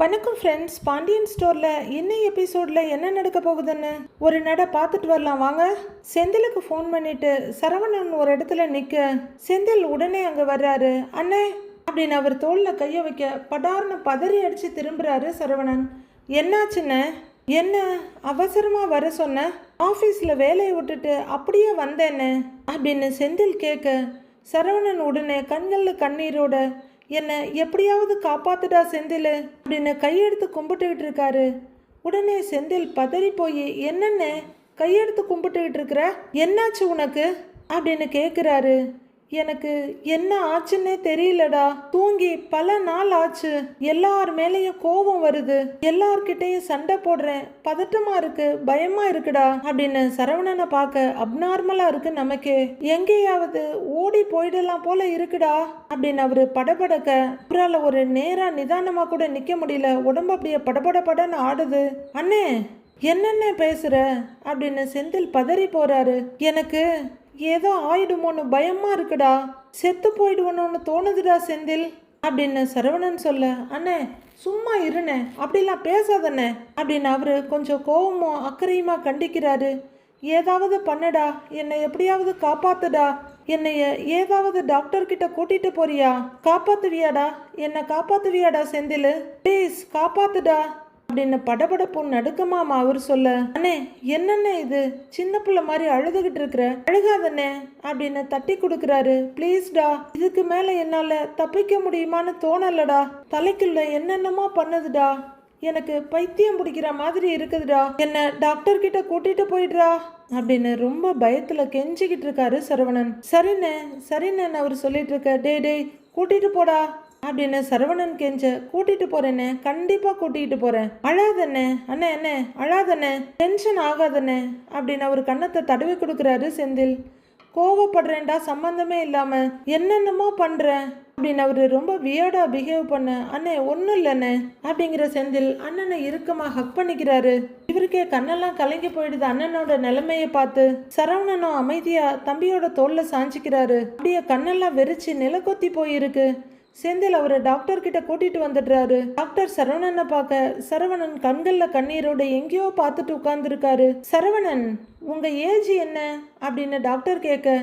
வணக்கம் ஃப்ரெண்ட்ஸ். பாண்டியன் ஸ்டோரில் இன்னும் எபிசோடில் என்ன நடக்க போகுதுன்னு ஒரு நட பார்த்துட்டு வரலாம் வாங்க. செந்திலுக்கு ஃபோன் பண்ணிட்டு சரவணன் ஒரு இடத்துல நிற்க செந்தில் உடனே அங்கே வர்றாரு. அண்ணே அப்படின்னு அவர் தோளில் கையை வைக்க படார்னு பதறி அடித்து திரும்புகிறாரு சரவணன். என்னாச்சுன்னு? என்ன அவசரமாக வர சொன்ன? ஆஃபீஸில் வேலையை விட்டுட்டு அப்படியே வந்தேன்னு அப்படின்னு செந்தில் கேட்க சரவணன் உடனே கண்களில் கண்ணீரோட என்னை எப்படியாவது காப்பாத்துடா செந்தில் அப்படின்னு கையெடுத்து கும்பிட்டுக்கிட்டு இருக்காரு. உடனே செந்தில் பதறி போய் என்னென்ன கையெடுத்து கும்பிட்டுக்கிட்டு இருக்கிற, என்னாச்சு உனக்கு அப்படின்னு கேட்குறாரு. எனக்கு என்ன ஆச்சுன்னே தெரியலடா. தூங்கி பல நாள் ஆச்சு. எல்லார் மேலேயும் கோபம் வருது. எல்லார்கிட்டையும் சண்டை போடுறேன். பதட்டமா இருக்கு, பயமா இருக்குடா அப்படின்னு சரவணனை பார்க்க அப்நார்மலா இருக்கு நமக்கு. எங்கேயாவது ஓடி போயிடலாம் போல இருக்குடா அப்படின்னு அவரு படபடக்க அவரால் ஒரு நேரா நிதானமா கூட நிக்க முடியல. உடம்பு அப்படியே படபடன்னு ஆடுது. அண்ணே என்னென்ன பேசுற அப்படின்னு செந்தில் பதறி போறாரு. எனக்கு ஏதோ ஆயிடுமோன்னு பயமா இருக்குடா, செத்து போயிடுவோன்னு தோணுதுடா செந்தில் அப்படின்னு சரவணன் சொல்ல, அண்ணே சும்மா இருண்ணே, அப்படிலாம் பேசாதண்ணே அப்படின்னு அவரு கொஞ்சம் கோவமும் அக்கறையுமா கண்டிக்கிறாரு. ஏதாவது பண்ணடா, என்னை எப்படியாவது காப்பாத்துடா, என்னைய ஏதாவது டாக்டர் கிட்ட கூட்டிட்டு போறியா? காப்பாத்துவியாடா, என்னை காப்பாத்துவியாடா செந்தில், ப்ளீஸ் காப்பாத்துடா அப்படின்னு படபடப்பு நடுக்கமாமா அவர் சொல்ல, அண்ணே என்னென்ன இது, சின்ன பிள்ளை மாதிரி அழுதுகிட்டு இருக்கிற, அழுகாதண்ணே அப்படின்னு தட்டி கொடுக்குறாரு. ப்ளீஸ்டா, இதுக்கு மேல என்னால தப்பிக்க முடியுமான்னு தோணலடா. தலைக்குள்ள என்னென்னமோ பண்ணுதுடா, எனக்கு பைத்தியம் பிடிக்கிற மாதிரி இருக்குதுடா, என்ன டாக்டர் கிட்ட கூட்டிட்டு போயிடுறா அப்படின்னு ரொம்ப பயத்துல கெஞ்சிக்கிட்டு இருக்காரு சரவணன். சரிண்ணே அவர் சொல்லிட்டு இருக்க. டேய் கூட்டிட்டு போடா அப்படின்னு சரவணன் கெஞ்ச, கூட்டிட்டு போறேன்னு, கண்டிப்பா கூட்டிட்டு போறேன், அழாதண்ணே அண்ணே அழாதண்ணே, டென்ஷன் ஆகாதண்ணே அப்படின்னு அவர் கன்னத்தை தடவி கொடுக்குறாரு செந்தில். கோவப்படுறேன்டா சம்பந்தமே இல்லாம, என்னென்னமோ பண்றேன் அப்படின்னு அவரு ரொம்ப வியர்டா பிஹேவ் பண்ண. அண்ணே ஒன்றும் இல்லைண்ணே அப்படிங்கிற செந்தில் அண்ணனை இறுக்கமா ஹக் பண்ணிக்கிறாரு. இவருக்கே கண்ணெல்லாம் கலங்கி போயிடுது அண்ணனோட நிலைமையை பார்த்து. சரவணனும் அமைதியா தம்பியோட தோல்ல சாஞ்சிக்கிறாரு. அப்படியே கண்ணெல்லாம் வெறிச்சு நிலக்கொத்தி போயிருக்கு. செந்தில் அவரை டாக்டர் கிட்ட கூட்டிட்டு வந்துடுறாரு. டாக்டர் சரவணனை பார்க்க சரவணன் கண்கள்ல கண்ணீரோட எங்கேயோ பார்த்துட்டு உட்கார்ந்துருக்காரு. சரவணன் உங்க ஏஜ் என்ன அப்படின்னு டாக்டர் கேட்க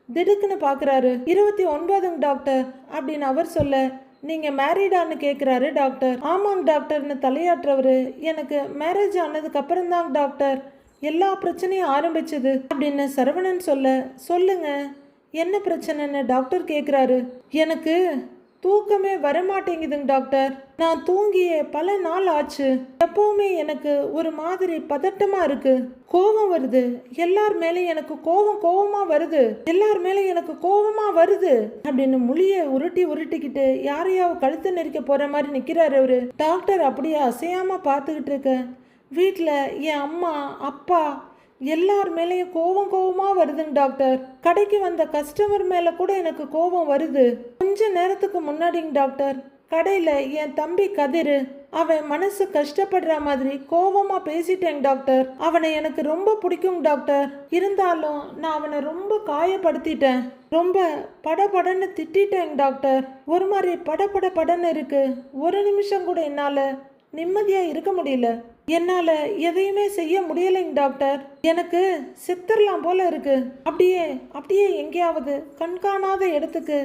திடுக்குன்னு பாக்குறாரு. 29 டாக்டர் அப்படின்னு அவர் சொல்ல, நீங்க மேரீடான்னு கேட்குறாரு டாக்டர். ஆமாங்க டாக்டர்னு தலையாட்டுறவரு. எனக்கு மேரேஜ் ஆனதுக்கு அப்புறம் தாங்க டாக்டர் எல்லா பிரச்சனையும் ஆரம்பிச்சது அப்படின்னு சரவணன் சொல்ல, சொல்லுங்க என்ன பிரச்சனைன்னு டாக்டர் கேட்குறாரு. எனக்கு தூக்கமே வரமாட்டேங்குதுங்க டாக்டர். நான் தூங்கியே பல நாள் ஆச்சு. எப்பவுமே எனக்கு ஒரு மாதிரி பதட்டமா இருக்கு. கோபம் வருது. எல்லார் மேலேயும் எனக்கு கோபமா வருது. எல்லார் மேலேயும் எனக்கு கோபமா வருது அப்படின்னு மொழியை உருட்டிக்கிட்டு யாரையாவது கழுத்து நெரிக்க போற மாதிரி நிக்கிறாரு அவரு. டாக்டர் அப்படியே அசையாம பார்த்துக்கிட்டு இருக்க. வீட்டில் என் அம்மா அப்பா எல்லார் மேலேயும் கோபமா வருதுங்க டாக்டர். கடைக்கு வந்த கஸ்டமர் மேல கூட எனக்கு கோபம் வருது. கொஞ்ச நேரத்துக்கு முன்னாடிங்க டாக்டர் கடையில என் தம்பி கதிர், அவன் மனசு கஷ்டப்படுற மாதிரி கோபமா பேசிட்டேங்க டாக்டர். அவனை எனக்கு ரொம்ப பிடிக்கும் டாக்டர். இருந்தாலும் நான் அவனை ரொம்ப காயப்படுத்திட்டேன். ரொம்ப படபடன்னு திட்டேங்க டாக்டர். ஒரு மாதிரி படன்னு இருக்கு. ஒரு நிமிஷம் கூட என்னால நிம்மதியா இருக்க முடியல. என்னால எதையுமே செய்ய முடியலைங்க டாக்டர். எனக்கு செத்துடலாம் போல இருக்கு. அப்படியே எங்கேயாவது கண்காணாத இடத்துக்கு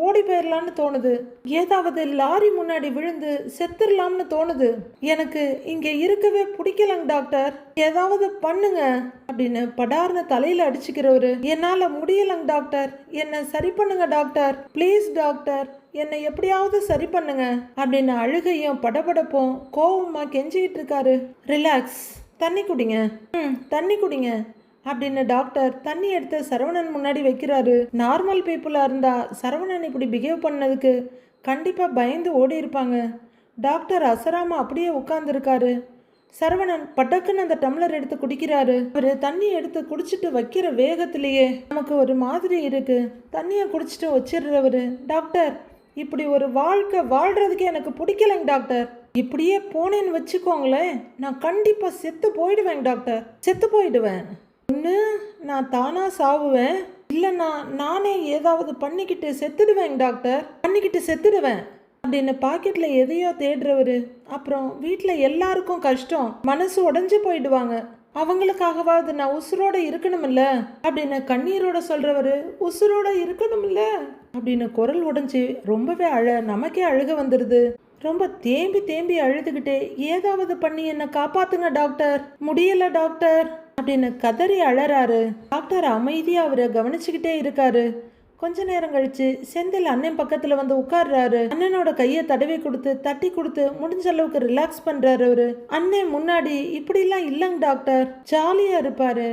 ஓடி போயிடலான்னு தோணுது. ஏதாவது லாரி முன்னாடி விழுந்து செத்துடலாம்னு தோணுது. எனக்கு இங்க இருக்கவே பிடிக்கலங்க டாக்டர். ஏதாவது பண்ணுங்க அப்படின்னு படார்னு தலையில அடிச்சுக்கிறவரு. என்னால முடியலங்க டாக்டர், என்ன சரி பண்ணுங்க டாக்டர், ப்ளீஸ் டாக்டர், என்னை எப்படியாவது சரி பண்ணுங்க அப்படின்னு அழுகையும் படபடப்பும் கோவமா கெஞ்சிக்கிட்டு இருக்காரு. ரிலாக்ஸ், தண்ணி குடிங்க, தண்ணி குடிங்க அப்படின்னு டாக்டர் தண்ணி எடுத்து சரவணன் முன்னாடி வைக்கிறாரு. நார்மல் பீப்புளாக இருந்தா சரவணன் இப்படி பிஹேவ் பண்ணதுக்கு கண்டிப்பாக பயந்து ஓடி இருப்பாங்க. டாக்டர் அசராம அப்படியே உட்கார்ந்துருக்காரு. சரவணன் பட்டக்குன்னு அந்த டம்ளர் எடுத்து குடிக்கிறாரு. அவரு தண்ணி எடுத்து குடிச்சிட்டு வைக்கிற வேகத்திலேயே நமக்கு ஒரு மாதிரி இருக்கு. தண்ணியை குடிச்சிட்டு வச்சிடுறவரு. டாக்டர் இப்படி ஒரு வாழ்க்கை வாழ்றதுக்கே எனக்கு பிடிக்கலைங்க டாக்டர். இப்படியே போனேன்னு வச்சுக்கோங்களேன், நான் கண்டிப்பா செத்து போயிடுவேங்க டாக்டர். செத்து போயிடுவேன். ஒன்று நான் தானா சாவுவேன், இல்லைன்னா நானே ஏதாவது பண்ணிக்கிட்டு செத்துடுவேங்க டாக்டர். பண்ணிக்கிட்டு செத்துடுவேன் அப்படின்னு பாக்கெட்ல எதையோ தேடுறவரு, அப்புறம் வீட்டுல எல்லாருக்கும் கஷ்டம், மனசு உடைஞ்சு போயிடுவாங்க, அவங்களுக்காகவாது நான் உசுரோட இருக்கணும்ல அப்படின்னு கண்ணீரோட சொல்றவரு, உசுரோட இருக்கணும்ல அப்படின்னு குரல் உடைஞ்சு ரொம்பவே நமக்கே அழுக வந்துடுது. ரொம்ப தேம்பி தேம்பி அழுதுகிட்டே, ஏதாவது பண்ணி என்ன காப்பாத்துங்க டாக்டர், முடியல டாக்டர் அப்படின்னு கதறி அழறாரு. டாக்டர் அமைதியா அவரை கவனிச்சுக்கிட்டே இருக்காரு. கொஞ்ச நேரம் கழிச்சு செந்தில் அண்ணன் பக்கத்துல வந்து உட்கார்றாரு. அண்ணனோட கையை தடவி கொடுத்து தட்டி கொடுத்து முடிஞ்ச அளவுக்கு ரிலாக்ஸ் பண்றாரு. அவரு அண்ணன் முன்னாடி இப்படிலாம் இல்லைங்க டாக்டர், ஜாலியா இருப்பாரு,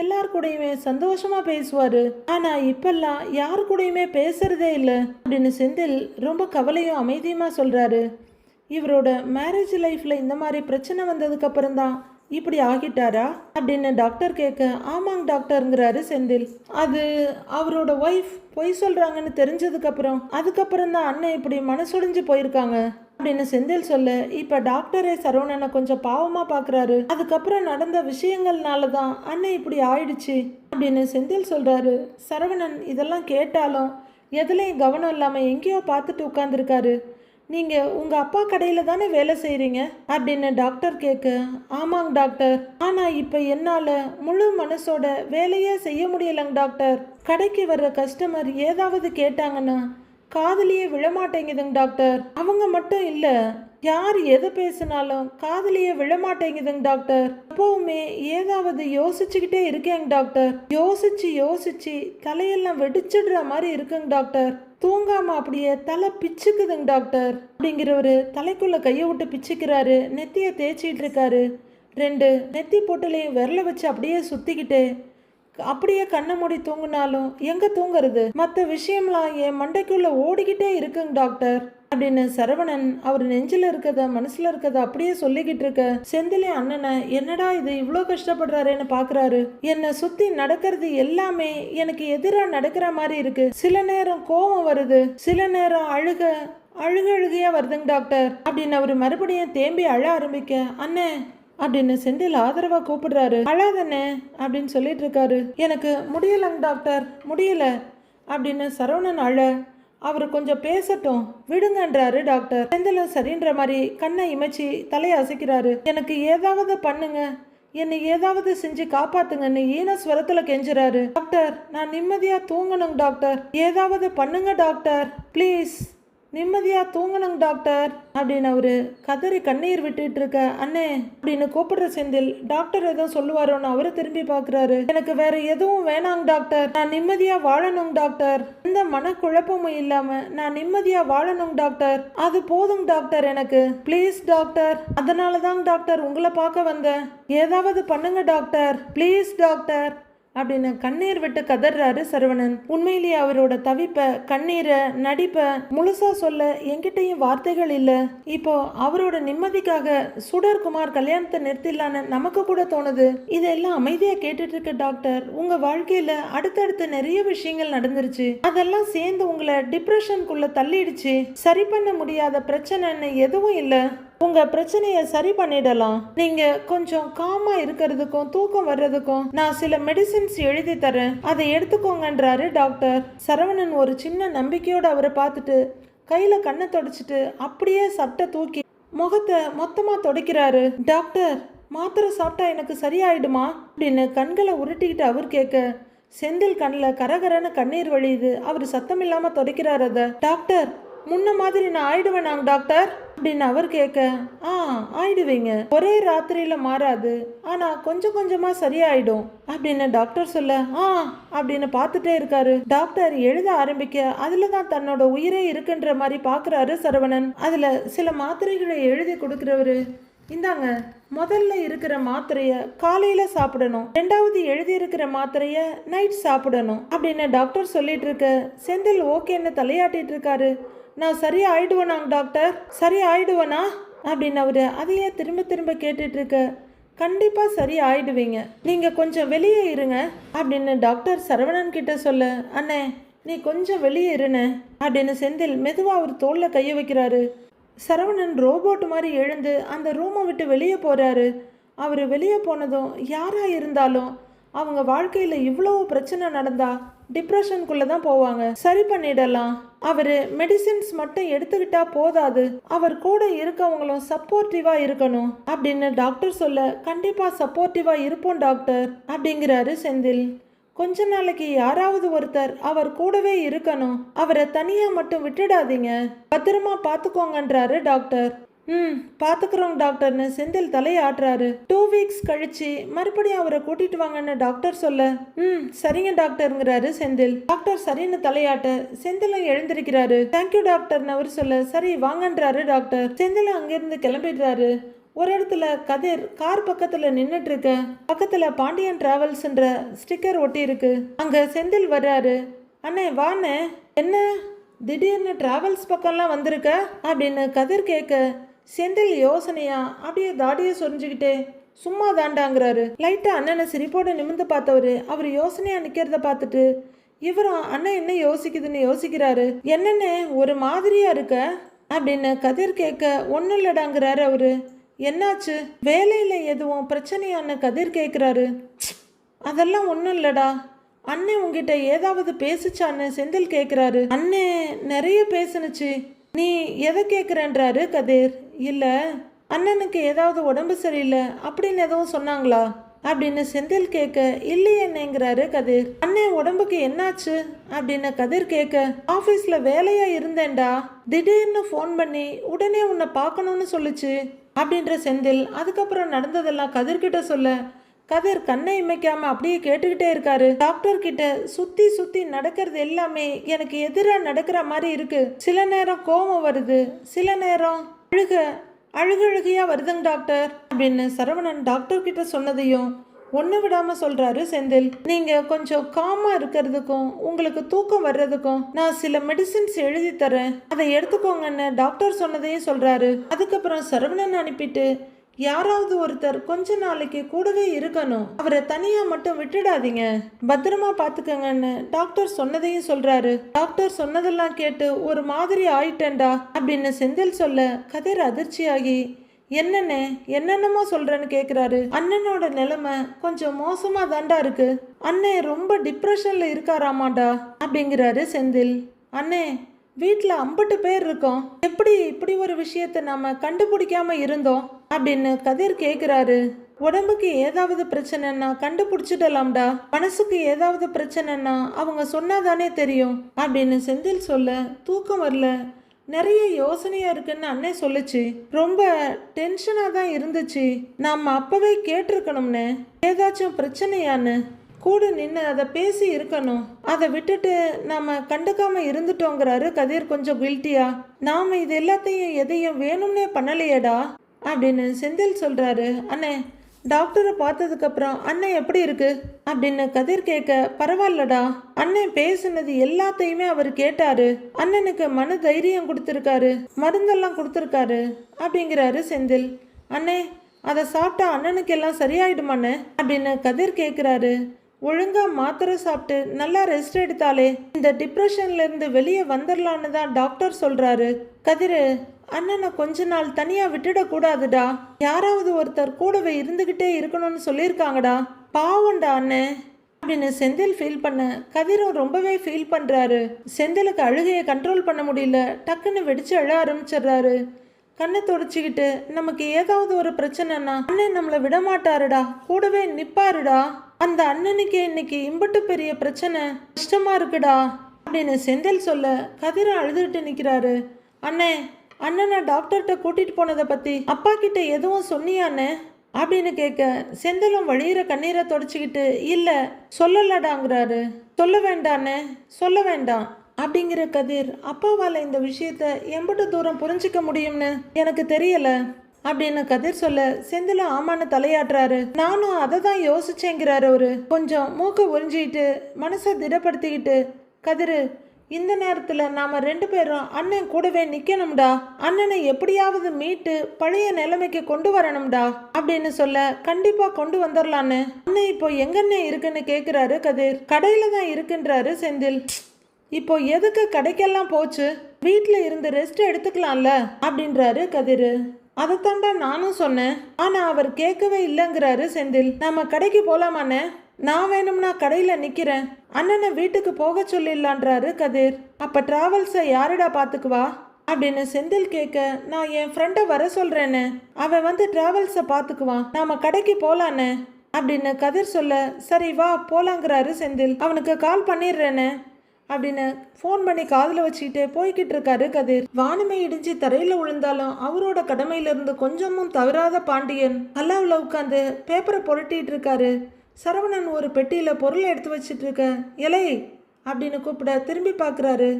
எல்லார் கூடயுமே சந்தோஷமா பேசுவாரு, ஆனா இப்பெல்லாம் யாரு கூடயுமே பேசுறதே இல்லை அப்படின்னு செந்தில் ரொம்ப கவலையும் அமைதியுமா சொல்றாரு. இவரோட மேரேஜ் லைஃப்ல இந்த மாதிரி பிரச்சனை வந்ததுக்கு அப்புறம் தான் இப்படி ஆகிட்டாரா அப்படின்னு டாக்டர் கேட்க, ஆமாங்க டாக்டருங்கிறாரு செந்தில். அது அவரோட ஒய்ஃப் பொய் சொல்றாங்கன்னு தெரிஞ்சதுக்கு அதுக்கப்புறம் தான் அண்ணன் இப்படி மனசுடைஞ்சு போயிருக்காங்க அப்படின்னு செந்தில் சொல்ல, இப்ப டாக்டரே சரவணனை கொஞ்சம் பாவமா பாக்குறாரு, அதுக்கப்புறம் நடந்த விஷயங்கள்னாலதான் அண்ணன் இப்படி ஆயிடுச்சு அப்படின்னு செந்தில் சொல்றாரு. சரவணன் இதெல்லாம் கேட்டாலும் எதுலையும் கவனம் இல்லாம எங்கேயோ பார்த்துட்டு உட்கார்ந்துருக்காரு. நீங்கள் உங்கள் அப்பா கடையில் தானே வேலை செய்கிறீங்க அப்படின்னு டாக்டர் கேட்க, ஆமாங்க டாக்டர், ஆனால் இப்போ என்னால் முழு மனசோட வேலையே செய்ய முடியலைங்க டாக்டர். கடைக்கு வர்ற கஸ்டமர் ஏதாவது கேட்டாங்கன்னா காதுலியே விழமாட்டேங்குதுங்க டாக்டர். அவங்க மட்டும் இல்லை, யார் எதை பேசினாலும் காதுலியே விழமாட்டேங்குதுங்க டாக்டர். எப்பவுமே ஏதாவது யோசிச்சுக்கிட்டே இருக்கேங்க டாக்டர். யோசிச்சு யோசிச்சு தலையெல்லாம் வெடிச்சிடுற மாதிரி இருக்குங்க டாக்டர். தூங்காம அப்படியே தலை பிச்சுக்குதுங்க டாக்டர் அப்படிங்கிறவரு தலைக்குள்ள கையை விட்டு பிச்சுக்கிறாரு. நெத்தியை தேய்ச்சிட்டு இருக்காரு. 2 நெத்தி பொட்டுலையும் விரல வச்சு அப்படியே சுத்திக்கிட்டு அப்படியே கண்ணை மூடி தூங்கினாலும் எங்க தூங்குறது, மற்ற விஷயம்லாம் என் மண்டைக்குள்ள ஓடிக்கிட்டே இருக்குங்க டாக்டர் அப்படின்னு சரவணன் அவர் நெஞ்சில் இருக்கத மனசுல இருக்கத அப்படியே சொல்லிக்கிட்டு இருக்க, செந்திலே அண்ணனை என்னடா இது இவ்வளோ கஷ்டப்படுறாருன்னு பாக்குறாரு. என்னை சுத்தி நடக்கிறது எல்லாமே எனக்கு எதிராக நடக்கிற மாதிரி இருக்கு. சில நேரம் கோபம் வருது, சில நேரம் அழுகையா வருதுங்க டாக்டர் அப்படின்னு அவர் மறுபடியும் தேம்பி அழ ஆரம்பிக்க, அண்ணே அப்படின்னு செந்தில் ஆதரவா கூப்பிடுறாரு. அழாதண்ணே அப்படின்னு சொல்லிட்டு இருக்காரு. எனக்கு முடியலங்க டாக்டர், முடியல அப்படின்னு சரவணன் அழ, அவர் கொஞ்சம் பேசட்டும் விடுங்கன்றாரு டாக்டர். செந்திலும் சரின்ற மாதிரி கண்ணை இமைச்சி தலையை அசைக்கிறாரு. எனக்கு ஏதாவது பண்ணுங்க, என்னை ஏதாவது செஞ்சு காப்பாத்துங்கன்னு ஈனஸ்வரத்துல கெஞ்சுறாரு. டாக்டர் நான் நிம்மதியா தூங்கணுங்க டாக்டர், ஏதாவது பண்ணுங்க டாக்டர் ப்ளீஸ், நிம்மதியா தூங்கணுங்க டாக்டர் அப்படின்னு அவரு கதறி கண்ணீர் விட்டுட்டு இருக்க, அண்ணே அப்படின்னு கூப்பிடுற செந்தில் டாக்டர் எதுவும் சொல்லுவாரோன்னு அவரு திரும்பி பாக்குறாரு. எனக்கு வேற எதுவும் வேணாங்க டாக்டர், நான் நிம்மதியா வாழணும் டாக்டர், எந்த மனக்குழப்பமும் இல்லாம நான் நிம்மதியா வாழணும் டாக்டர், அது போதுங்க டாக்டர் எனக்கு, ப்ளீஸ் டாக்டர், அதனாலதாங்க டாக்டர் உங்களை பார்க்க வந்தேன், ஏதாவது பண்ணுங்க டாக்டர் ப்ளீஸ் டாக்டர் அப்படின்னு கண்ணீர் விட்டு கதறாரு சரவணன். உண்மையிலேயே அவரோட தவிப்ப கண்ணீரை நடிப்ப முழுசா சொல்ல என்கிட்டயும் வார்த்தைகள் இல்ல. இப்போ அவரோட நிம்மதிக்காக சுடர்குமார் கல்யாணத்தை நிறுத்திடலான்னு நமக்கு கூட தோணுது. இதெல்லாம் அமைதியா கேட்டுட்டு இருக்க டாக்டர், உங்க வாழ்க்கையில அடுத்தடுத்து நிறைய விஷயங்கள் நடந்துருச்சு, அதெல்லாம் சேர்ந்து உங்களை டிப்ரெஷனுக்குள்ள தள்ளிடுச்சு. சரி பண்ண முடியாத பிரச்சனைன்னு எதுவும் இல்லை, உங்க பிரச்சனையை சரி பண்ணிடலாம். நீங்க கொஞ்சம் காமா இருக்கிறதுக்கும் தூக்கம் வர்றதுக்கும் நான் சில மெடிசின்ஸ் எழுதி தரேன், அதை எடுத்துக்கோங்கன்றாரு டாக்டர். சரவணன் ஒரு சின்ன நம்பிக்கையோட அவரை பார்த்துட்டு கையில கண்ணை தொடச்சிட்டு அப்படியே சட்டை தூக்கி முகத்தை மொத்தமா தொடக்கிறாரு. டாக்டர் மாத்திரை சாப்பிட்டா எனக்கு சரியாயிடுமா அப்படின்னு கண்களை உருட்டிக்கிட்டு அவர் கேட்க, செந்தில் கண்ணில் கரகரன்னு கண்ணீர் வழியுது. அவர் சத்தம் இல்லாம தொடக்கிறார் அதை. டாக்டர் முன்ன மாதிரி நான் ஆயிடுவேனாங்க டாக்டர் அப்படின்னு அவர் கேட்க, ஆயிடுவீங்க, ஒரே ராத்திரியில மாறாது, ஆனா கொஞ்சம் கொஞ்சமா சரியாயிடும் அப்படின்னு டாக்டர் சொல்ல, அப்படின்னு பார்த்துட்டே இருக்காரு. டாக்டர் எழுத ஆரம்பிக்க அதுலதான் தன்னோட உயிரே இருக்குன்ற மாதிரி பாக்குறாரு சரவணன். அதுல சில மாத்திரைகளை எழுதி கொடுக்கிறவரு, இந்தாங்க முதல்ல இருக்கிற மாத்திரைய காலையில சாப்பிடணும், 2வது எழுதி இருக்கிற மாத்திரைய நைட் சாப்பிடணும் அப்படின்னு டாக்டர் சொல்லிட்டு இருக்க, செந்தில் ஓகேன்னு தலையாட்டிட்டு இருக்காரு. நான் சரி ஆயிடுவேனாங்க டாக்டர், சரி ஆயிடுவேனா அப்படின்னு அவரு அதையே திரும்ப திரும்ப கேட்டுட்டு இருக்க, கண்டிப்பா சரி ஆயிடுவீங்க, நீங்க கொஞ்சம் வெளியே இருங்க அப்படின்னு டாக்டர் சரவணன் கிட்ட சொல்ல, அண்ணே நீ கொஞ்சம் வெளியே இருன அப்படின்னு செந்தில் மெதுவா அவர் தோல்ல கைய வைக்கிறாரு. சரவணன் ரோபோட் மாதிரி எழுந்து அந்த ரூமை விட்டு வெளியே போறாரு. அவர் வெளியே போனதும் யாரா இருந்தாலும் அவங்க வாழ்க்கையில இவ்வளவு பிரச்சனை நடந்தா டிப்ரெஷனுக்குள்ள தான் போவாங்க. சரி பண்ணிடலாம், அவரு மெடிசின்ஸ் மட்டும் எடுத்துக்கிட்டா போதாது, அவர் கூட இருக்கவங்களும் சப்போர்ட்டிவா இருக்கணும் அப்படின்னு டாக்டர் சொல்ல, கண்டிப்பா சப்போர்ட்டிவா இருப்போம் டாக்டர் அப்படிங்கிறாரு செந்தில். கொஞ்ச நாளைக்கு யாராவது ஒருத்தர் அவர் கூடவே இருக்கணும், அவரை தனியா மட்டும் விட்டுடாதீங்க, பத்திரமா பாத்துக்கோங்கன்றாரு டாக்டர். பாத்துக்கிறோம் டாக்டர்னு செந்தில் தலையாட்டுறாரு. 2 வீக்ஸ் கழிச்சு மறுபடியும் அவரை கூட்டிட்டு வாங்கன்னு டாக்டர் சொல்ல, சரிங்க டாக்டருங்கிறாரு செந்தில். டாக்டர் சரின்னு தலையாட்ட செந்திலும் எழுந்திருக்கிறாரு. தேங்க்யூ டாக்டர்னு அவர் சொல்ல, சரி வாங்கன்றாரு டாக்டர். செந்திலும் அங்கிருந்து கிளம்பிடுறாரு. ஒரு இடத்துல கதிர் கார் பக்கத்துல நின்றுட்டு இருக்க, பக்கத்துல பாண்டியன் டிராவல்ஸ்ன்ற ஸ்டிக்கர் ஒட்டி இருக்கு. அங்க செந்தில் வர்றாரு. அண்ணே வாண்ணே, என்ன திடீர்னு டிராவல்ஸ் பக்கம்லாம் வந்திருக்க அப்படின்னு கதிர் கேட்க, செந்தில் யோசனையா அப்படியே தாடியை சொரிஞ்சுக்கிட்டே சும்மா தாண்டாங்கிறாரு. லைட்டா அண்ணனை சிரிப்போட நிமிந்து பார்த்தவரு அவர் யோசனையா நிக்கிறத பார்த்துட்டு இவரும் அண்ணன் என்ன யோசிக்குதுன்னு யோசிக்கிறாரு. என்னென்ன ஒரு மாதிரியா இருக்க அப்படின்னு கதிர் கேட்க, ஒன்னும் இல்லடாங்கிறாரு அவரு. என்னாச்சு, வேலையில எதுவும் பிரச்சனையான்னு கதிர் கேட்குறாரு. அதெல்லாம் ஒன்றும் இல்லடா, அண்ணே உங்ககிட்ட ஏதாவது பேசுச்சான்னு செந்தில் கேட்குறாரு. அண்ணே நிறைய பேசுனுச்சு, நீ எதை கேட்குறன்றாரு கதிர். இல்லை அண்ணனுக்கு ஏதாவது உடம்பு சரியில்லை அப்படின்னு எதுவும் சொன்னாங்களா அப்படின்னு செந்தில் கேட்க, இல்லையே என்னங்கிறாரு கதிர். அண்ணே உடம்புக்கு என்னாச்சு அப்படின்னு கதிர் கேட்க, ஆஃபீஸில் வேலையா இருந்தேன்டா, திடீர்னு ஃபோன் பண்ணி உடனே உன்னை பார்க்கணும்னு சொல்லுச்சு அப்படின்ற செந்தில். அதுக்கப்புறம் நடந்ததெல்லாம் கதிர்கிட்ட சொல்ல, கதிர் கண்ணை இமைக்காம அப்படியே கேட்டுக்கிட்டே இருக்காரு. டாக்டர் கிட்ட சுத்தி சுத்தி நடக்கிறது எல்லாமே எனக்கு எதிராக நடக்கிற மாதிரி இருக்கு. சில நேரம் கோபம் வருது, சில நேரம் அழுகையா வருதுங்க டாக்டர் அப்படின்னு சரவணன் டாக்டர் கிட்ட சொன்னதையும் ஒன்று விடாம சொல்றாரு செந்தில். நீங்க கொஞ்சம் காமா இருக்கிறதுக்கும் உங்களுக்கு தூக்கம் வர்றதுக்கும் நான் சில மெடிசின்ஸ் எழுதி தரேன், அதை எடுத்துக்கோங்கன்னு டாக்டர் சொன்னதையும் சொல்றாரு. அதுக்கப்புறம் சரவணன் அனுப்பிட்டு, யாராவது ஒருத்தர் கொஞ்ச நாளைக்கு கூடவே இருக்கணும், அவரை தனியா மட்டும் விட்டுடாதீங்க, பத்திரமா பாத்துக்கங்கன்னு டாக்டர் சொன்னதையும் சொல்றாரு. டாக்டர் சொன்னதெல்லாம் கேட்டு ஒரு மாதிரி ஆயிட்டேன்டா அப்படின்னு செந்தில் சொல்ல, கதிர் அதிர்ச்சியாகி என்னென்னமோ சொல்றேன்னு கேக்குறாரு. அண்ணனோட நிலைமை கொஞ்சம் மோசமா தாண்டா இருக்கு, அண்ணன் ரொம்ப டிப்ரெஷன்ல இருக்காராமாடா அப்படிங்கிறாரு செந்தில். அண்ணே வீட்டில் 50 பேர் இருக்கோம், எப்படி இப்படி ஒரு விஷயத்தை நாம கண்டுபிடிக்காம இருந்தோம் அப்படின்னு கதிர் கேட்குறாரு. உடம்புக்கு ஏதாவது பிரச்சனைன்னா கண்டுபிடிச்சிடலாம்டா, மனசுக்கு ஏதாவது பிரச்சனைன்னா அவங்க சொன்னாதானே தெரியும் அப்படின்னு செந்தில் சொல்ல, தூக்கம் வரல, நிறைய யோசனையா இருக்குன்னு அண்ணே சொல்லுச்சு, ரொம்ப டென்ஷனாக தான் இருந்துச்சு, நாம அப்பவே கேட்டிருக்கணும்னு, ஏதாச்சும் பிரச்சனையான்னு கூட நின்று அதை பேசி இருக்கணும், அதை விட்டுட்டு நாம கண்டுக்காம இருந்துட்டோங்கிறாரு கதிர் கொஞ்சம் கில்ட்டியா. நாம இது எல்லாத்தையும் எதையும் வேணும்னே பண்ணலையேடா அப்படின்னு செந்தில் சொல்றாரு. அண்ணே டாக்டரை பார்த்ததுக்கு அப்புறம் அண்ணன் எப்படி இருக்கு அப்படின்னு கதிர் கேட்க, பரவாயில்லடா, அண்ணன் பேசுனது எல்லாத்தையுமே அவர் கேட்டாரு, அண்ணனுக்கு மன தைரியம் கொடுத்துருக்காரு, மருந்தெல்லாம் கொடுத்துருக்காரு அப்படிங்கிறாரு செந்தில். அண்ணே அதை சாப்பிட்டா அண்ணனுக்கு எல்லாம் சரியாயிடுமாண்ணே அப்படின்னு கதிர் கேட்குறாரு. ஒழுங்கா மாத்திரை சாப்பிட்டு நல்லா ரெஸ்ட் எடுத்தாலே இந்த டிப்ரெஷன்ல இருந்து வெளியே வந்துடலான்னு தான் டாக்டர் சொல்றாரு. கதிர் அண்ணனை கொஞ்ச நாள் தனியா விட்டுடக்கூடாதுடா, யாராவது ஒருத்தர் கூடவே இருந்துகிட்டே இருக்கணும்னு சொல்லியிருக்காங்கடா, பாவம்டா அண்ணன் அப்படின்னு செந்தில் ஃபீல் பண்ண, கதிரும் ரொம்பவே ஃபீல் பண்றாரு. செந்திலுக்கு அழுகையை கண்ட்ரோல் பண்ண முடியல, டக்குன்னு வெடிச்சு அழ ஆரம்பிச்சிடுறாரு. கண்ணை தொடச்சிக்கிட்டு, நமக்கு ஏதாவது ஒரு பிரச்சனைனா அண்ணன் நம்மளை விடமாட்டாருடா, கூடவே நிப்பாருடா, அந்த அண்ணனுக்கே இன்னைக்கு இம்பட்டு பெரிய பிரச்சனை, கஷ்டமா இருக்குடா அப்படின்னு செந்தில் சொல்ல, கதிர அழுதுகிட்டு நிற்கிறாரு. அண்ணனை டாக்டர்கிட்ட கூட்டிட்டு போனதை பத்தி அப்பா கிட்ட எதுவும் சொன்னியாண்ணே அப்படின்னு கேட்க, செந்திலும் வழியிற கண்ணீரை தொடச்சிக்கிட்டு, இல்ல சொல்லலடாங்கிறாரு. சொல்ல வேண்டாண்ணே, சொல்ல வேண்டாம் அப்படிங்கிற கதிர், அப்பாவால் இந்த விஷயத்த எம்பட்டு தூரம் புரிஞ்சிக்க முடியும்னு எனக்கு தெரியல அப்படின்னு கதிர் சொல்ல, செந்திலும் ஆமான்னு தலையாட்டுறாரு. நானும் அதை தான் யோசிச்சேங்கிறாரு அவரு. கொஞ்சம் மூக்க உறிஞ்சிக்கிட்டு மனசை திடப்படுத்திக்கிட்டு, கதிர் இந்த நேரத்துல நாம 2 பேரும் அண்ணன் கூடவே நிக்கணும்டா, அண்ணனை எப்படியாவது மீட்டு பழைய நிலைமைக்கு கொண்டு வரணும்டா அப்படின்னு சொல்ல, கண்டிப்பா கொண்டு வந்துடலான்னு. அண்ணன் இப்போ எங்கண்ணே இருக்குன்னு கேக்குறாரு கதிர். கடையில தான் இருக்குன்றாரு செந்தில். இப்போ எதுக்கு கடைக்கெல்லாம் போச்சு, வீட்டில் இருந்து ரெஸ்ட் எடுத்துக்கலாம்ல அப்படின்றாரு கதிர். அதைத்தாண்டா நானும் சொன்னேன், ஆனா அவர் கேட்கவே இல்லைங்கிறாரு செந்தில். நாம கடைக்கு போலாமாண்ணே, நான் வேணும்னா கடையில நிக்கிறேன், அண்ணனை வீட்டுக்கு போக சொல்லிடலான்றாரு கதிர். அப்ப டிராவல்ஸை யாருடா பாத்துக்குவா அப்படின்னு செந்தில் கேட்க, நான் என் ஃப்ரெண்டை வர சொல்றேன்னு, அவன் வந்து டிராவல்ஸை பாத்துக்குவான், நாம கடைக்கு போலான்னு அப்படின்னு கதிர் சொல்ல, சரி வா போலாங்கிறாரு செந்தில். அவனுக்கு கால் பண்ணிடுறேன்னு அப்படின்னு ஃபோன் பண்ணி காதில் வச்சுக்கிட்டே போய்கிட்டு இருக்காரு கதிர். வானமே இடிஞ்சு தரையில் விழுந்தாலும் அவரோட கடமையிலிருந்து கொஞ்சமும் தவறாத பாண்டியன் அல்லாவில் உட்காந்து பேப்பரை புரட்டிட்டு இருக்காரு. சரவணன் ஒரு பெட்டியில் பொருளை எடுத்து வச்சிட்டு இருக்க, இலை அப்படின்னு கூப்பிட திரும்பி பார்க்குறாரு.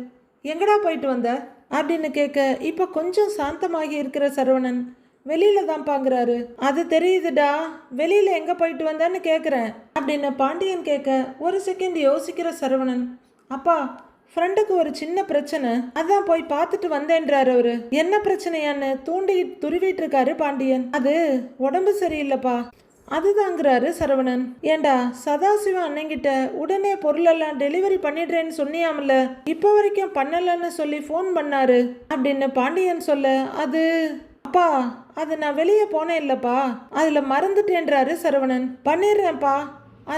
எங்கடா போயிட்டு வந்த அப்படின்னு கேட்க, இப்போ கொஞ்சம் சாந்தமாகி இருக்கிற சரவணன், வெளியில தான் பாங்குறாரு. அது தெரியுதுடா, வெளியில எங்க போயிட்டு வந்தேன்னு கேட்குறேன் அப்படின்னு பாண்டியன் கேட்க, ஒரு செகண்ட் யோசிக்கிற சரவணன், அப்பா ஃப்ரெண்டுக்கு ஒரு சின்ன பிரச்சனை, அதான் போய் பார்த்துட்டு வந்தேன்றாரு அவரு. என்ன பிரச்சனையான்னு துருவிட்டு இருக்காரு பாண்டியன். அது உடம்பு சரியில்லைப்பா அதுதாங்கிறாரு சரவணன். ஏண்டா சதாசிவம் அண்ணங்கிட்ட உடனே பொருளெல்லாம் டெலிவரி பண்ணிடுறேன்னு சொன்னியாமல, இப்போ வரைக்கும் பண்ணலன்னு சொல்லி ஃபோன் பண்ணாரு அப்படின்னு பாண்டியன் சொல்ல, அது அப்பா அது நான் வெளியே போனேன் இல்லப்பா, அதுல மறந்துட்டேன்றாரு சரவணன். பண்ணிடுறேன்ப்பா,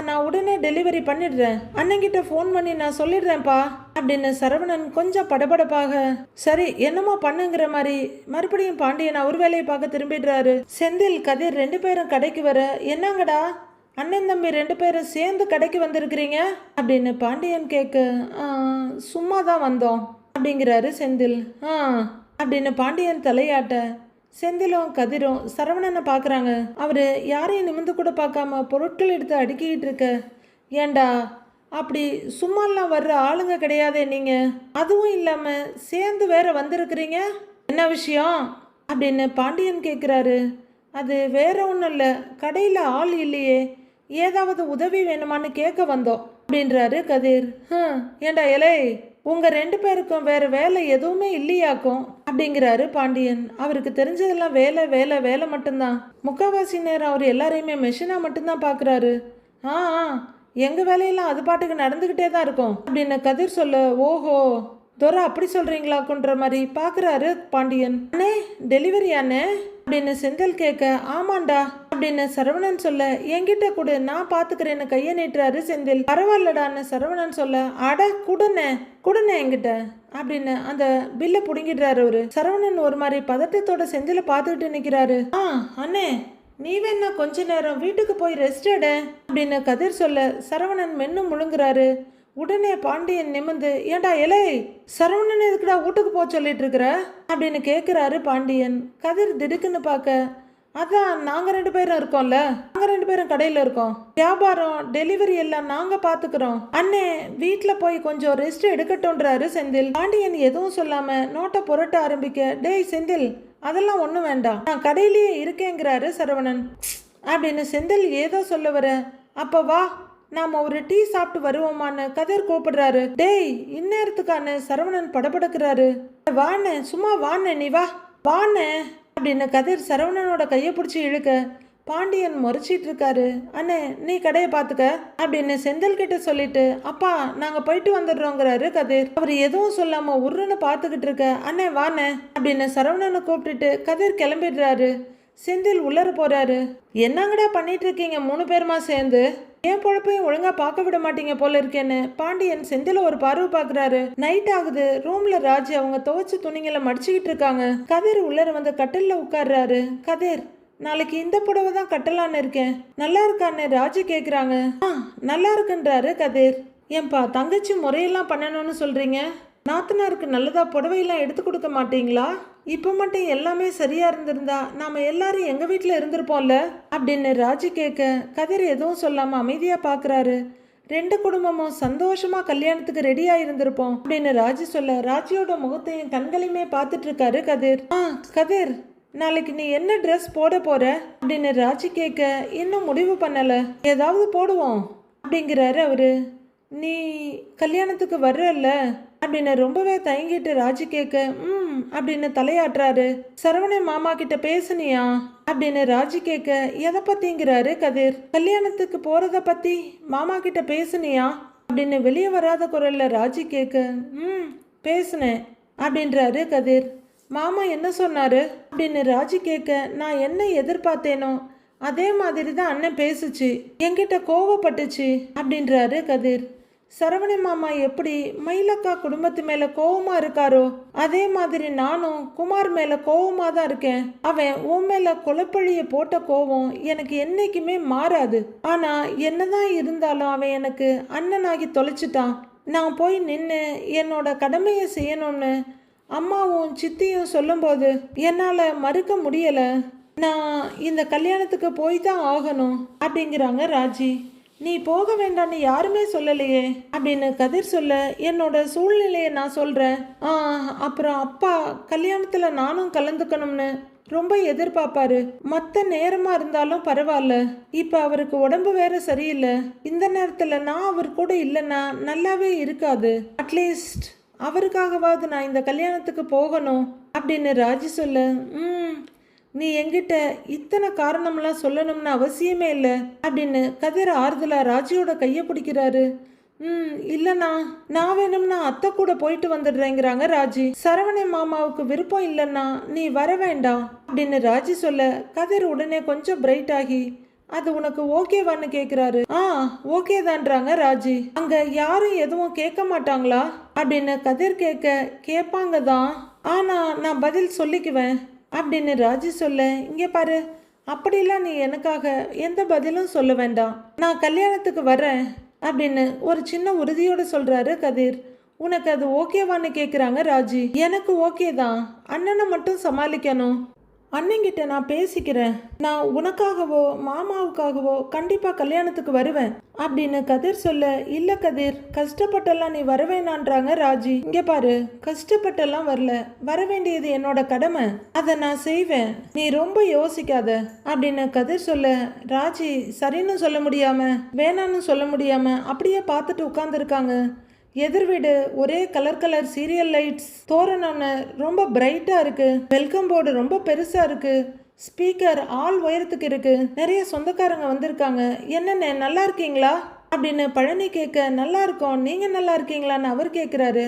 நான் உடனே டெலிவரி பண்ணிடுறேன், அண்ணங்கிட்ட ஃபோன் பண்ணி நான் சொல்லிடுறேன்ப்பா அப்படின்னு சரவணன் கொஞ்சம் படபடப்பாக, சரி என்னமோ பண்ணுங்கிற மாதிரி மறுபடியும் பாண்டியன் அவர் வேலையை பார்க்க திரும்பிடுறாரு. செந்தில் கதிர் 2 பேரும் கடைக்கு வர, என்னங்கடா அண்ணன் தம்பி 2 பேரும் சேர்ந்து கடைக்கு வந்திருக்கிறீங்க அப்படின்னு பாண்டியன் கேட்க, சும்மா தான் வந்தோம் அப்படிங்கிறாரு செந்தில். அப்படின்னு பாண்டியன் தலையாட்ட, செந்திலும் கதிரும் சரவணனை பார்க்குறாங்க. அவர் யாரையும் நிமிந்து கூட பார்க்காம பொருட்கள் எடுத்து அடுக்கிக்கிட்டு இருக்க, ஏண்டா அப்படி சும்மாலாம் வர்ற ஆளுங்க கிடையாதே நீங்கள், அதுவும் இல்லாமல் சேர்ந்து வேற வந்திருக்கிறீங்க, என்ன விஷயம் அப்படின்னு பாண்டியன் கேட்குறாரு. அது வேற ஒன்றும் இல்லை, கடையில் ஆள் இல்லையே, ஏதாவது உதவி வேணுமான்னு கேட்க வந்தோம் அப்படின்றாரு கதிர். ஏண்டா இலை, உங்க 2 பேருக்கும் வேற வேலை எதுவுமே இல்லையாக்கும் அப்படிங்கிறாரு பாண்டியன். அவருக்கு தெரிஞ்சதெல்லாம் வேலை வேலை வேலை மட்டும்தான். முக்கால்வாசி நேரம் அவர் எல்லாரையுமே மெஷினா மட்டும்தான் பார்க்குறாரு. எங்க வேலையெல்லாம் அது பாட்டுக்கு நடந்துகிட்டே தான் இருக்கும் அப்படின்னு கதிர் சொல்ல, ஓஹோ துரை அப்படி சொல்றீங்களாக்குன்ற மாதிரி பார்க்குறாரு பாண்டியன். அண்ணே டெலிவரி அண்ணே அப்படின்னு செந்தில் கேட்க, ஆமாண்டா அப்படின்னு சரவணன் சொல்ல, என்கிட்ட கொடு நான் பாத்துக்கிறேன்னு கையை நீட்டுறாரு செந்தில். பரவாயில்லடான்னு சரவணன் சொல்ல, அட குடுனே என்கிட்ட அப்படின்னு அந்த பில்லை புடுங்கிடுறாரு அவரு. சரவணன் ஒரு மாதிரி பதட்டத்தோட செந்தில பார்த்துக்கிட்டு நிக்கிறாரு. அண்ணே நீ வேணா கொஞ்ச நேரம் வீட்டுக்கு போய் ரெஸ்ட் எடு அப்படின்னு கதிர் சொல்ல, சரவணன் மென்னு முழுங்குறாரு. உடனே பாண்டியன் நிமிந்து, ஏண்டா இலை சரவணன் எதுக்குடா வீட்டுக்கு போக சொல்லிட்டு இருக்கிற அப்படின்னு கேட்குறாரு பாண்டியன். கதிர் திடுக்குன்னு பார்க்க, அதான் நாங்கள் 2 பேரும் இருக்கோம்ல, நாங்கள் 2 பேரும் கடையில் இருக்கோம், வியாபாரம் டெலிவரி எல்லாம் நாங்கள் பார்த்துக்கிறோம், அண்ணே வீட்டில் போய் கொஞ்சம் ரெஸ்ட் எடுக்கட்டும்ன்றாரு செந்தில். பாண்டியன் எதுவும் சொல்லாமல் நோட்டை புரட்ட ஆரம்பிக்க, டேய் செந்தில் அதெல்லாம் ஒன்றும் வேண்டாம், நான் கடையிலேயே இருக்கேங்கிறாரு சரவணன் அப்படின்னு செந்தில் ஏதோ சொல்ல வர, அப்போ வா நாம ஒரு டீ சாப்பிட்டு வருவோமான்னு கதிர் கூப்பிடுறாரு. டேய் இந்நேரத்துக்கான சரவணன் படபடக்கிறாரு. வாண்ணே சும்மா வாண்ணே நீ வாண்ணே அப்படின்னு கதிர் சரவணனோட கையை பிடிச்சி இழுக்க, பாண்டியன் முறைச்சிட்டு இருக்காரு. அண்ணே நீ கடையை பார்த்துக்க அப்படின்னு செந்தில் கிட்ட சொல்லிட்டு, அப்பா நாங்கள் போயிட்டு வந்துடுறோங்கிறாரு கதிர். அவர் எதுவும் சொல்லாம உருன்னு பார்த்துக்கிட்டு இருக்க, அண்ணே வாண்ணே அப்படின்னு சரவணனை கூப்பிட்டுட்டு கதிர் கிளம்பிடுறாரு. செந்தில் உள்ளர போறாரு. என்னங்கடா பண்ணிட்டு இருக்கீங்க 3 பேருமா சேர்ந்து, ஏன் பொழப்பையும் ஒழுங்கா பார்க்க விட மாட்டீங்க போல இருக்கேன்னு பாண்டியன் செந்தில ஒரு பார்வை பார்க்குறாரு. நைட் ஆகுது. ரூம்ல ராஜி அவங்க துவைச்ச துணிங்களை மடிச்சுக்கிட்டு இருக்காங்க. கதிர் உள்ளர வந்து கட்டில்ல உட்கார்றாரு. கதிர் நாளைக்கு இந்த புடவை தான் கட்டலான்னு இருக்கேன், நல்லா இருக்கான்னு ராஜி கேட்குறாங்க. நல்லா இருக்குன்றாரு கதிர். ஏன்பா தங்கச்சி முறையெல்லாம் பண்ணணும்னு சொல்றீங்க, நாத்தனாருக்கு நல்லதா புடவையெல்லாம் எடுத்து கொடுக்க மாட்டீங்களா, இப்போ மட்டும் எல்லாமே சரியா இருந்திருந்தா நாம எல்லாரும் எங்க வீட்டில் இருந்திருப்போம்ல அப்படின்னு ராஜி கேட்க, கதிர் எதுவும் சொல்லாம அமைதியா பாக்குறாரு. 2 குடும்பமும் சந்தோஷமா கல்யாணத்துக்கு ரெடியா இருந்திருப்போம் அப்படின்னு ராஜி சொல்ல, ராஜியோட முகத்தையும் கண்களையுமே பார்த்துட்டு இருக்காரு கதிர். கதிர் நாளைக்கு நீ என்ன ட்ரெஸ் போட போற அப்படின்னு ராஜி கேட்க, இன்னும் முடிவு பண்ணல, ஏதாவது போடுவோம் அப்படிங்கிறாரு அவரு. நீ கல்யாணத்துக்கு வர்றல்ல அப்படின்னு ரொம்பவே தயங்கிட்டு ராஜி கேட்க, அப்படின்னு தலையாட்டுறாரு. சரவணன் மாமா கிட்ட பேசுனியா அப்படின்னு ராஜி கேட்க, எதை பத்திங்கிறாரு கதிர். கல்யாணத்துக்கு போறத பத்தி மாமா கிட்ட பேசுனியா அப்படின்னு வெளியே வராத குரல்ல ராஜி கேட்க, பேசுனேன் அப்படின்றாரு கதிர். மாமா என்ன சொன்னாரு அப்படின்னு ராஜி கேட்க, நான் என்ன எதிர்பார்த்தேனோ அதே மாதிரி தான் அண்ணன் பேசுச்சு, என்கிட்ட கோவப்பட்டுச்சு அப்படின்றாரு கதிர். சரவணன் மாமா எப்படி மயிலக்கா குடும்பத்து மேல கோவமா இருக்காரோ அதே மாதிரி நானும் குமார் மேல கோவமா தான் இருக்கேன். அவன் உன் மேல கொலைப்பழிய போட்ட கோவம் எனக்கு என்னைக்குமே மாறாது. ஆனா என்னதான் இருந்தாலும் அவன் எனக்கு அண்ணனாகி தொலைச்சிட்டான். நான் போய் நின்று என்னோட கடமையை செய்யணும்னு அம்மாவும் சித்தியும் சொல்லும்போது என்னால் மறுக்க முடியலை. நான் இந்த கல்யாணத்துக்கு போய் தான் ஆகணும் அப்படிங்கிறாங்க ராஜி. நீ போக வேண்டான்னு யாருமே சொல்லலையே அப்படின்னு கதிர் சொல்ல, என்னோட சூழ்நிலையை நான் சொல்கிறேன். அப்புறம் அப்பா கல்யாணத்தில் நானும் கலந்துக்கணும்னு ரொம்ப எதிர்பார்ப்பாரு. மற்ற நேரமாக இருந்தாலும் பரவாயில்ல, இப்போ அவருக்கு உடம்பு வேற சரியில்லை. இந்த நேரத்தில் நான் அவர் கூட இல்லைன்னா நல்லாவே இருக்காது. அட்லீஸ்ட் அவருக்காகவாவது நான் இந்த கல்யாணத்துக்கு போகணும் அப்படின்னு ராஜி சொல்ல, நீ என்கிட்ட இத்தனை காரணம்லாம் சொல்லணும்னு அவசியமே இல்லை அப்படின்னு கதிர் ஆறுதலா ராஜியோட கையை பிடிக்கிறாரு. இல்லைண்ணா, நான் வேணும்னா அத்தை கூட போயிட்டு வந்துடுறேங்கிறாங்க ராஜி. சரவணன் மாமாவுக்கு விருப்பம் இல்லைன்னா நீ வர வேண்டாம் அப்படின்னு ராஜி சொல்ல, கதிர் உடனே கொஞ்சம் பிரைட் ஆகி அது உனக்கு ஓகேவான்னு கேக்குறாரு. ஓகே தான்றாங்க ராஜி. அங்க யாரும் எதுவும் கேட்க மாட்டாங்களா அப்படின்னு கதிர் கேட்பாங்க தான், ஆனா நான் பதில் சொல்லிக்குவேன் அப்படின்னு ராஜி சொல்ல, இங்கே பாரு, அப்படிலாம் நீ எனக்காக எந்த பதிலும் சொல்ல வேண்டாம், நான் கல்யாணத்துக்கு வரேன் அப்படின்னு ஒரு சின்ன உறுதியோடு சொல்றாரு கதிர். உனக்கு அது ஓகேவான்னு கேட்குறாங்க ராஜி. எனக்கு ஓகே தான், அண்ணனை மட்டும் சமாளிக்கணும். அண்ணங்கிட்ட நான் பேசிக்கிறேன், நான் உனக்காகவோ மாமாவுக்காகவோ கண்டிப்பாக கல்யாணத்துக்கு வருவேன் அப்படின்னு கதிர் சொல்ல, இல்லை கதிர், கஷ்டப்பட்டெல்லாம் நீ வரவேணான்றாங்க ராஜி. இங்கே பாரு, கஷ்டப்பட்டெல்லாம் வரல, வர வேண்டியது என்னோட கடமை, அதை நான் செய்வேன், நீ ரொம்ப யோசிக்காத அப்படின்னு கதிர் சொல்ல, ராஜி சரின்னு சொல்ல முடியாம வேணான்னு சொல்ல முடியாம அப்படியே பார்த்துட்டு உட்காந்துருக்காங்க. எதிர் வீடு ஒரே கலர் சீரியல் லைட்ஸ், தோரணம்னு ரொம்ப பிரைட்டாக இருக்குது, வெல்கம் போர்டு ரொம்ப பெருசாக இருக்குது, ஸ்பீக்கர் ஆள் உயரத்துக்கு இருக்குது, நிறைய சொந்தக்காரங்க வந்திருக்காங்க. என்னென்ன நல்லா இருக்கீங்களா அப்படின்னு பழனி கேட்க, நல்லா இருக்கோம், நீங்கள் நல்லா இருக்கீங்களான்னு அவர் கேட்குறாரு.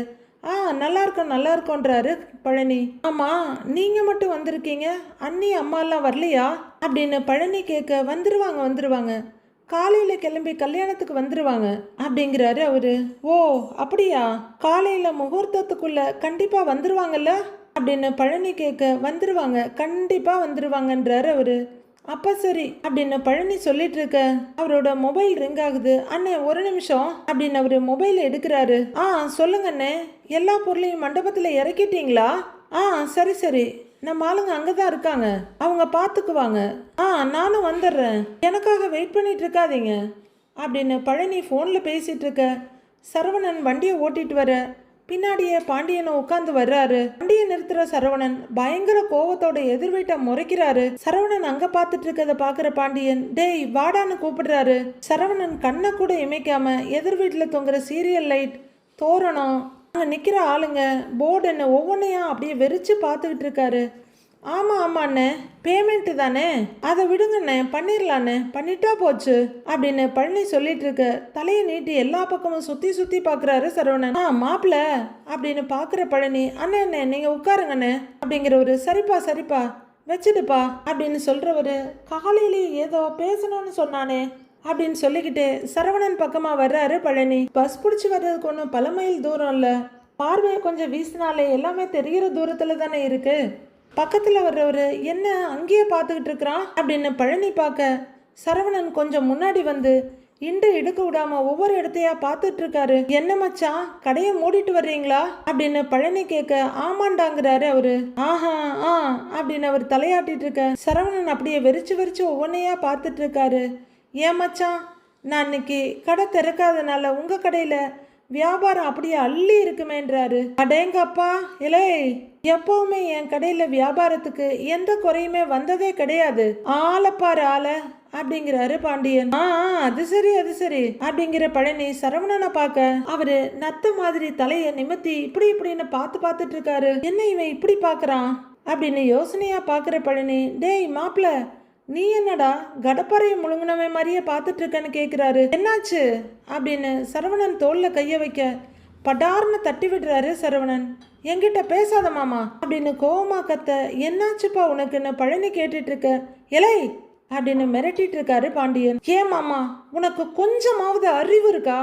நல்லா இருக்கோன்றாரு பழனி. ஆமாம், நீங்கள் மட்டும் வந்திருக்கீங்க, அண்ணி அம்மாலாம் வரலையா அப்படின்னு பழனி கேட்க, வந்துருவாங்க, காலையில் கிளம்பி கல்யாணத்துக்கு வந்துருவாங்க அப்படிங்கிறாரு அவரு. ஓ அப்படியா, காலையில் முகூர்த்தத்துக்குள்ள கண்டிப்பாக வந்துருவாங்கல்ல அப்படின்னு பழனி கேட்க, வந்துருவாங்க, கண்டிப்பாக வந்துருவாங்கன்றாரு அவரு. அப்ப சரி அப்படின்னு பழனி சொல்லிட்டு இருக்க, அவரோட மொபைல் ரிங் ஆகுது. அண்ணே ஒரு நிமிஷம் அப்படின்னு அவரு மொபைல் எடுக்கிறாரு. சொல்லுங்க அண்ணே, எல்லா பொருளையும் மண்டபத்தில் இறக்கிட்டீங்களா? சரி, நம்ம ஆளுங்க அங்கே தான் இருக்காங்க, அவங்க பார்த்துக்குவாங்க. நானும் வந்துடுறேன், எனக்காக வெயிட் பண்ணிட்டு இருக்காதீங்க அப்படின்னு பழனி ஃபோனில் பேசிட்டு இருக்க, சரவணன் வண்டியை ஓட்டிட்டு வர பின்னாடியே பாண்டியனை உட்காந்து வர்றாரு. வண்டியை நிறுத்துற சரவணன் பயங்கர கோவத்தோட எதிர் வீட்டை முறைக்கிறாரு. சரவணன் அங்க பார்த்துட்டு இருக்கத பாக்குற பாண்டியன், டேய் வாடான்னு கூப்பிடுறாரு. சரவணன் கண்ணை கூட இமைக்காம எதிர் வீட்டில் தொங்குற சீரியல் லைட், தோரணம், அங்கே நிற்கிற ஆளுங்க, போர்டுன்னு ஒவ்வொன்றையும் அப்படியே வெறிச்சு பார்த்துக்கிட்டு இருக்காரு. ஆமாண்ணே, பேமெண்ட்டு தானே, அதை விடுங்கண்ணே, பண்ணிடலாண்ணே, பண்ணிட்டா போச்சு அப்படின்னு பழனி சொல்லிட்டு இருக்க, தலையை நீட்டி எல்லா பக்கமும் சுற்றி பார்க்குறாரு சரவணன். மாப்பிள்ள அப்படின்னு பார்க்குற பழனி, அண்ணே நீங்கள் உட்காருங்கண்ணே அப்படிங்கிற ஒரு சரிப்பா வச்சுடுப்பா அப்படின்னு சொல்கிறவர், காலையிலேயே ஏதோ பேசணும்னு சொன்னானே அப்படின்னு சொல்லிக்கிட்டு சரவணன் பக்கமாக வர்றாரு பழனி. பஸ் பிடிச்சி வர்றதுக்கு ஒன்றும் பல மைல் தூரம் இல்லை, பார்வையை கொஞ்சம் வீசினாலே எல்லாமே தெரிகிற தூரத்தில் தானே இருக்கு. பக்கத்தில் வர்றவர் என்ன அங்கேயே பார்த்துக்கிட்டு இருக்கிறான் அப்படின்னு பழனி பார்க்க, சரவணன் கொஞ்சம் முன்னாடி வந்து இண்டு எடுக்க விடாம ஒவ்வொரு இடத்தையா பார்த்துட்டு இருக்காரு. என்ன மச்சான், கடையை மூடிட்டு வர்றீங்களா அப்படின்னு பழனி கேட்க, ஆமாண்டாங்கிறாரு அவரு. அப்படின்னு அவர் தலையாட்டிட்டு இருக்க, சரவணன் அப்படியே வெறிச்சு ஒவ்வொன்றையா பார்த்துட்டு இருக்காரு. ஏன் மச்சான், நான் இன்னைக்கு கடை திறக்காதனால உங்க கடையில வியாபாரம் அப்படியே அள்ளி இருக்குமேன்றாரு. அடேங்கப்பா, இலே எப்பவுமே என் கடையில வியாபாரத்துக்கு எந்த குறையுமே வந்ததே கிடையாது, ஆளப்பாரு ஆள அப்படிங்கிறாரு பாண்டியன். அது சரி அப்படிங்கிற பழனி சரவணனை பார்க்க, அவரு நத்த மாதிரி தலைய நிமித்தி இப்படின்னு பார்த்துட்டு இருக்காரு. என்ன இவன் இப்படி பாக்குறான் அப்படின்னு யோசனையா பாக்குற பழனி, டேய் மாப்பிள்ள, நீ என்னடா கடப்பாறையை முழுங்கினவன் மாதிரியே பார்த்துட்டு இருக்கன்னு கேட்குறாரு. என்னாச்சு அப்படின்னு சரவணன் தோல்ல கைய வைக்க, படார்னு தட்டி விடுறாரு சரவணன். என்கிட்ட பேசாத மாமா அப்படின்னு கோவமா கத்த, என்னாச்சுப்பா உனக்குன்னு பழனி கேட்டுட்டு இருக்க, இலை அப்படின்னு மிரட்டிட்டு இருக்காரு பாண்டியன். ஏன் மாமா, உனக்கு கொஞ்சமாவது அறிவு இருக்கா?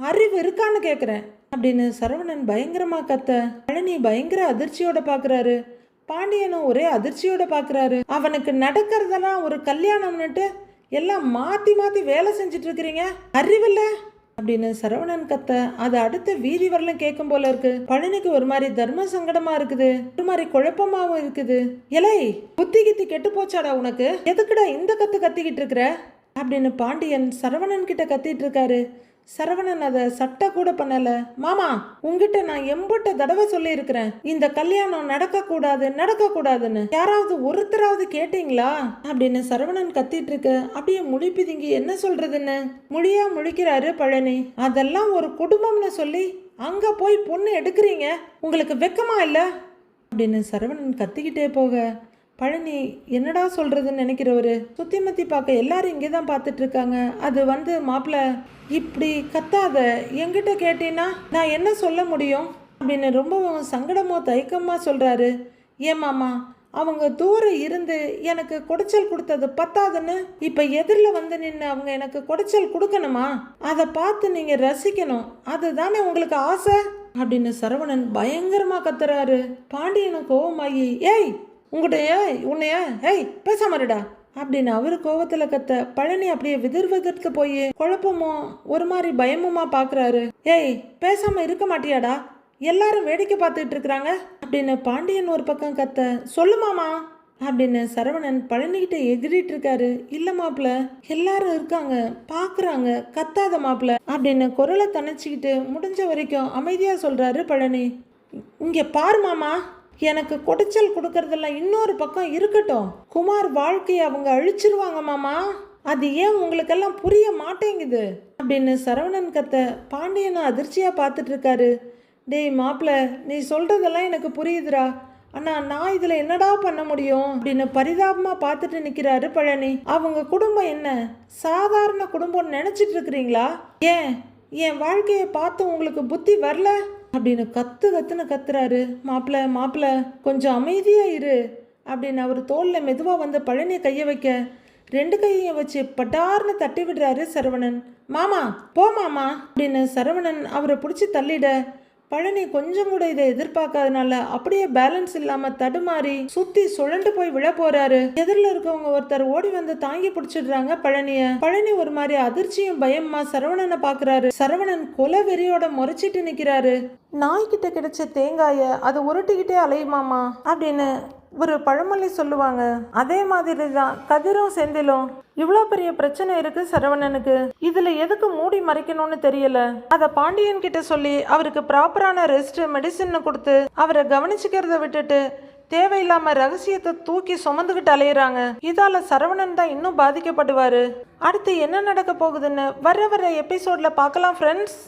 அறிவு இருக்கான்னு கேட்குறேன் அப்படின்னு சரவணன் பயங்கரமா கத்த பழனி பயங்கர அதிர்ச்சியோட பாக்குறாரு. பாண்டியனும் ஒரே அதிர்ச்சியோட பாக்குறாரு. அவனுக்கு நடக்கிறதெல்லாம் ஒரு கல்யாணம்னுட்டு எல்லாம் மாத்தி மாத்தி வேலை செஞ்சுட்டு இருக்கிறீங்க, அறிவில்ல அப்படின்னு சரவணன் கத்த அது அடுத்த வீதி வரலும் கேட்கும் போல இருக்கு. பழனிக்கு ஒரு மாதிரி தர்ம சங்கடமா இருக்குது, ஒரு மாதிரி குழப்பமாவும் இருக்குது. இலை புத்தி கித்தி கெட்டு போச்சாடா உனக்கு, எதுக்குடா இந்த கத்து கத்திக்கிட்டு இருக்கிற அப்படின்னு பாண்டியன் சரவணன் கிட்ட கத்திட்டு இருக்காரு. சரவணன் அதை சட்டை கூட பண்ணல. மாமா உங்ககிட்ட நான் எம்பட்ட தடவை சொல்லி இருக்கிறேன் இந்த கல்யாணம் நடக்க கூடாதுன்னு, யாராவது ஒருத்தராவது கேட்டீங்களா அப்படின்னு சரவணன் கத்திட்டு இருக்க. அப்படியே முழிப்பிதிங்கி என்ன சொல்றதுன்னு முழிக்கிறாரு பழனி. அதெல்லாம் ஒரு குடும்பம்னு சொல்லி அங்க போய் பொண்ணு எடுக்கிறீங்க, உங்களுக்கு வெக்கமா இல்ல அப்படின்னு சரவணன் கத்திக்கிட்டே போக பழனி என்னடா சொல்றதுன்னு நினைக்கிறவரு சுத்தி மத்தி பார்க்க எல்லாரும் இங்கே தான் பார்த்துட்டு இருக்காங்க. அது மாப்பிள்ள இப்படி கத்தாத, என்கிட்ட கேட்டீங்கன்னா நான் என்ன சொல்ல முடியும் அப்படின்னு ரொம்பவும் சங்கடமோ தயக்கமா சொல்றாரு. ஏன் மாமா அவங்க தூரம் இருந்து எனக்கு குடைச்சல் கொடுத்தது பத்தாதுன்னு இப்ப எதிரில் நின்று அவங்க எனக்கு குடைச்சல் கொடுக்கணுமா, அதை பார்த்து நீங்க ரசிக்கணும், அதுதானே உங்களுக்கு ஆசை அப்படின்னு சரவணன் பயங்கரமா கத்துறாரு. பாண்டியனும் கோவமாகி ஏய் உன்னைய ஏய் பேசாமடா அப்படின்னு அவரு கோவத்துல கத்த பழனி அப்படியே விதிர்வதற்கு போய் குழப்பமோ ஒரு மாதிரி பயமுமா பாக்குறாரு. ஏய் பேசாம இருக்க மாட்டியாடா, எல்லாரும் வேடிக்கை பார்த்துட்டு இருக்கிறாங்க அப்படின்னு பாண்டியன் ஒரு பக்கம் கத்த சொல்லுமாமா அப்படின்னு சரவணன் பழனிக்கிட்ட எகிரிட்டு இருக்காரு. இல்ல மாப்பிள்ள எல்லாரும் இருக்காங்க பாக்குறாங்க, கத்தாத மாப்பிள்ள அப்படின்னு குரலை தணிச்சுக்கிட்டு முடிஞ்ச வரைக்கும் அமைதியா சொல்றாரு பழனி. இங்க பாரு மாமா, எனக்கு குடைச்சல் கொடுக்கறதெல்லாம் இன்னொரு பக்கம் இருக்கட்டும், குமார் வாழ்க்கையை அவங்க அழிச்சிருவாங்க மாமா, அது ஏன் உங்களுக்கெல்லாம் புரிய மாட்டேங்குது அப்படின்னு சரவணன் கத்த பாண்டியனும் அதிர்ச்சியா பார்த்துட்டு இருக்காரு. டேய் மாப்பிள்ள நீ சொல்றதெல்லாம் எனக்கு புரியுதுடா, அண்ணா நான் இதுல என்னடா பண்ண முடியும் அப்படின்னு பரிதாபமா பார்த்துட்டு நிக்கிறாரு பழனி. அவங்க குடும்பம் என்ன சாதாரண குடும்பம்னு நினைச்சிட்டு இருக்கிறீங்களா, ஏன் என் வாழ்க்கையை பார்த்து உங்களுக்கு புத்தி வரல அப்படின்னு கத்துன்னு கத்துறாரு. மாப்பிள்ள கொஞ்சம் அமைதியா இரு அப்படின்னு அவர் தோல்ல மெதுவா பழனியை கைய வைக்க 2 கையையும் வச்சு பட்டார்னு தட்டி விடுறாரு சரவணன். மாமா போ மாமா அப்படின்னு சரவணன் அவரை பிடிச்சி தள்ளிட பழனி கொஞ்சம் கூட இதை எதிர்பார்க்காதனால அப்படியே பேலன்ஸ் இல்லாம தடுமாறி சுத்தி சுழண்டு போய் விழ போறாரு. எதிரில் இருக்கவங்க ஒருத்தர் ஓடி தாங்கி பிடிச்சிடுறாங்க பழனிய. பழனி ஒரு மாதிரி அதிர்ச்சியும் பயமா சரவணனை பாக்குறாரு. சரவணன் கொலை வெறியோட முறைச்சிட்டு நிக்கிறாரு. நாய்கிட்ட கிடைச்ச தேங்காய அதை உருட்டிக்கிட்டே அலையுமாமா அப்படின்னு ஒரு பழமொழி சொல்லுவாங்க. அதே மாதிரி தான் கதிரும் செந்திலும். இவ்வளோ பெரிய பிரச்சனை இருக்கு சரவணனுக்கு, இதுல எதுக்கு மூடி மறைக்கணும்னு தெரியல. அதை பாண்டியன் கிட்ட சொல்லி அவருக்கு ப்ராப்பரான ரெஸ்ட் மெடிசின் கொடுத்து அவரை கவனிச்சுக்கிறத விட்டுட்டு தேவையில்லாம ரகசியத்தை தூக்கி சுமந்துக்கிட்டு அலையிறாங்க. இதால சரவணன் தான் இன்னும் பாதிக்கப்படுவாரு. அடுத்து என்ன நடக்க போகுதுன்னு வர எபிசோட்ல பார்க்கலாம் ஃப்ரெண்ட்ஸ்.